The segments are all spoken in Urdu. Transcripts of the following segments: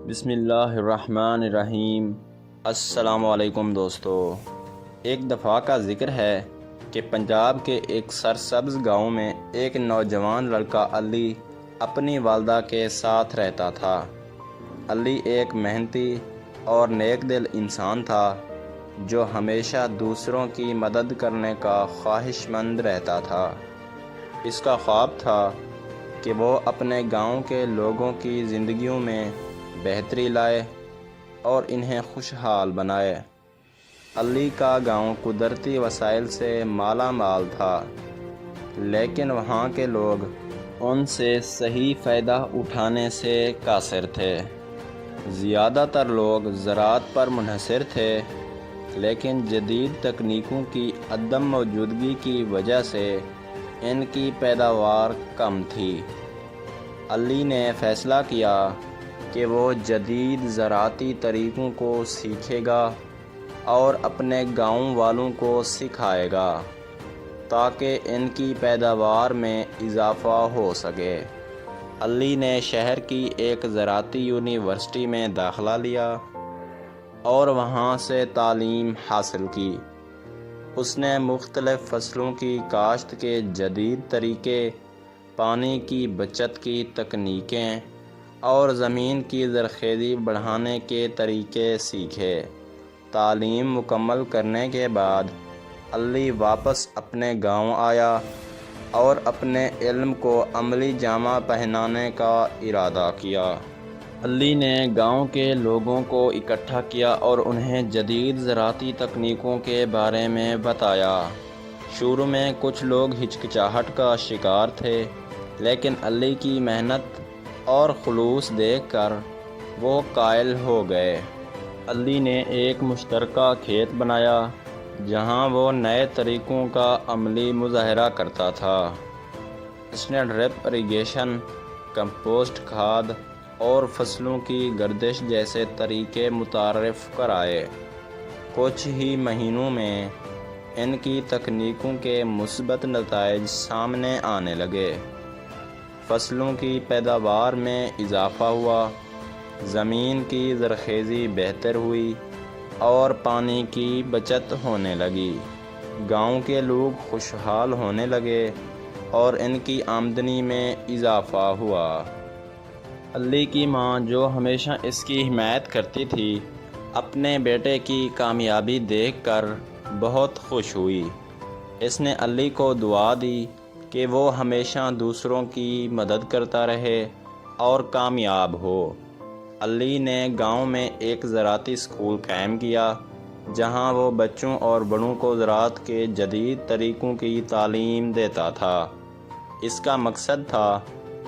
بسم اللہ الرحمن الرحیم۔ السلام علیکم دوستو۔ ایک دفعہ کا ذکر ہے کہ پنجاب کے ایک سرسبز گاؤں میں ایک نوجوان لڑکا علی اپنی والدہ کے ساتھ رہتا تھا۔ علی ایک محنتی اور نیک دل انسان تھا جو ہمیشہ دوسروں کی مدد کرنے کا خواہش مند رہتا تھا۔ اس کا خواب تھا کہ وہ اپنے گاؤں کے لوگوں کی زندگیوں میں بہتری لائے اور انہیں خوشحال بنائے۔ علی کا گاؤں قدرتی وسائل سے مالا مال تھا، لیکن وہاں کے لوگ ان سے صحیح فائدہ اٹھانے سے قاصر تھے۔ زیادہ تر لوگ زراعت پر منحصر تھے، لیکن جدید تکنیکوں کی عدم موجودگی کی وجہ سے ان کی پیداوار کم تھی۔ علی نے فیصلہ کیا کہ وہ جدید زراعتی طریقوں کو سیکھے گا اور اپنے گاؤں والوں کو سکھائے گا تاکہ ان کی پیداوار میں اضافہ ہو سکے۔ علی نے شہر کی ایک زراعتی یونیورسٹی میں داخلہ لیا اور وہاں سے تعلیم حاصل کی۔ اس نے مختلف فصلوں کی کاشت کے جدید طریقے، پانی کی بچت کی تکنیکیں اور زمین کی زرخیزی بڑھانے کے طریقے سیکھے۔ تعلیم مکمل کرنے کے بعد علی واپس اپنے گاؤں آیا اور اپنے علم کو عملی جامہ پہنانے کا ارادہ کیا۔ علی نے گاؤں کے لوگوں کو اکٹھا کیا اور انہیں جدید زراعتی تکنیکوں کے بارے میں بتایا۔ شروع میں کچھ لوگ ہچکچاہٹ کا شکار تھے، لیکن علی کی محنت اور خلوص دیکھ کر وہ قائل ہو گئے۔ علی نے ایک مشترکہ کھیت بنایا جہاں وہ نئے طریقوں کا عملی مظاہرہ کرتا تھا۔ اس نے ڈرپ اریگیشن، کمپوسٹ کھاد اور فصلوں کی گردش جیسے طریقے متعارف کرائے۔ کچھ ہی مہینوں میں ان کی تکنیکوں کے مثبت نتائج سامنے آنے لگے۔ فصلوں کی پیداوار میں اضافہ ہوا، زمین کی زرخیزی بہتر ہوئی اور پانی کی بچت ہونے لگی۔ گاؤں کے لوگ خوشحال ہونے لگے اور ان کی آمدنی میں اضافہ ہوا۔ علی کی ماں، جو ہمیشہ اس کی حمایت کرتی تھی، اپنے بیٹے کی کامیابی دیکھ کر بہت خوش ہوئی۔ اس نے علی کو دعا دی کہ وہ ہمیشہ دوسروں کی مدد کرتا رہے اور کامیاب ہو۔ علی نے گاؤں میں ایک زراعتی اسکول قائم کیا جہاں وہ بچوں اور بڑوں کو زراعت کے جدید طریقوں کی تعلیم دیتا تھا۔ اس کا مقصد تھا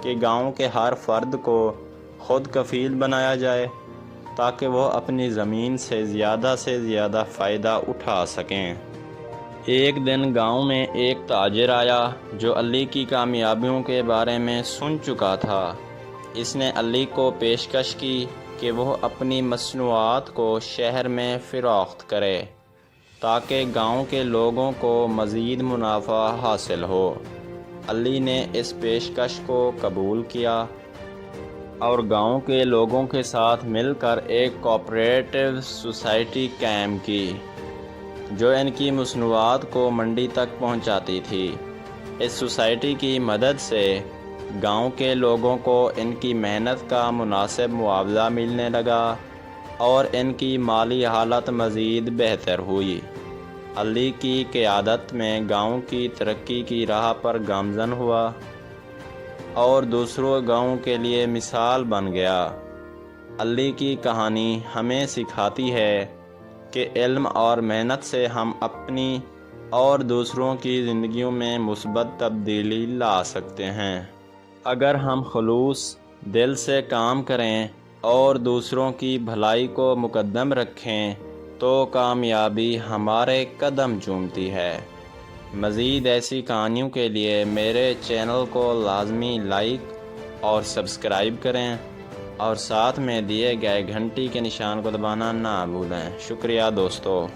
کہ گاؤں کے ہر فرد کو خود کفیل بنایا جائے تاکہ وہ اپنی زمین سے زیادہ فائدہ اٹھا سکیں۔ ایک دن گاؤں میں ایک تاجر آیا جو علی کی کامیابیوں کے بارے میں سن چکا تھا۔ اس نے علی کو پیشکش کی کہ وہ اپنی مصنوعات کو شہر میں فروخت کرے تاکہ گاؤں کے لوگوں کو مزید منافع حاصل ہو۔ علی نے اس پیشکش کو قبول کیا اور گاؤں کے لوگوں کے ساتھ مل کر ایک کوآپریٹو سوسائٹی قائم کی جو ان کی مصنوعات کو منڈی تک پہنچاتی تھی۔ اس سوسائٹی کی مدد سے گاؤں کے لوگوں کو ان کی محنت کا مناسب معاوضہ ملنے لگا اور ان کی مالی حالت مزید بہتر ہوئی۔ علی کی قیادت میں گاؤں کی ترقی کی راہ پر گامزن ہوا اور دوسروں گاؤں کے لیے مثال بن گیا۔ علی کی کہانی ہمیں سکھاتی ہے کہ علم اور محنت سے ہم اپنی اور دوسروں کی زندگیوں میں مثبت تبدیلی لا سکتے ہیں۔ اگر ہم خلوص دل سے کام کریں اور دوسروں کی بھلائی کو مقدم رکھیں تو کامیابی ہمارے قدم چومتی ہے۔ مزید ایسی کہانیوں کے لیے میرے چینل کو لازمی لائک اور سبسکرائب کریں اور ساتھ میں دیے گئے گھنٹی کے نشان کو دبانا نہ بھولیں۔ شکریہ دوستو۔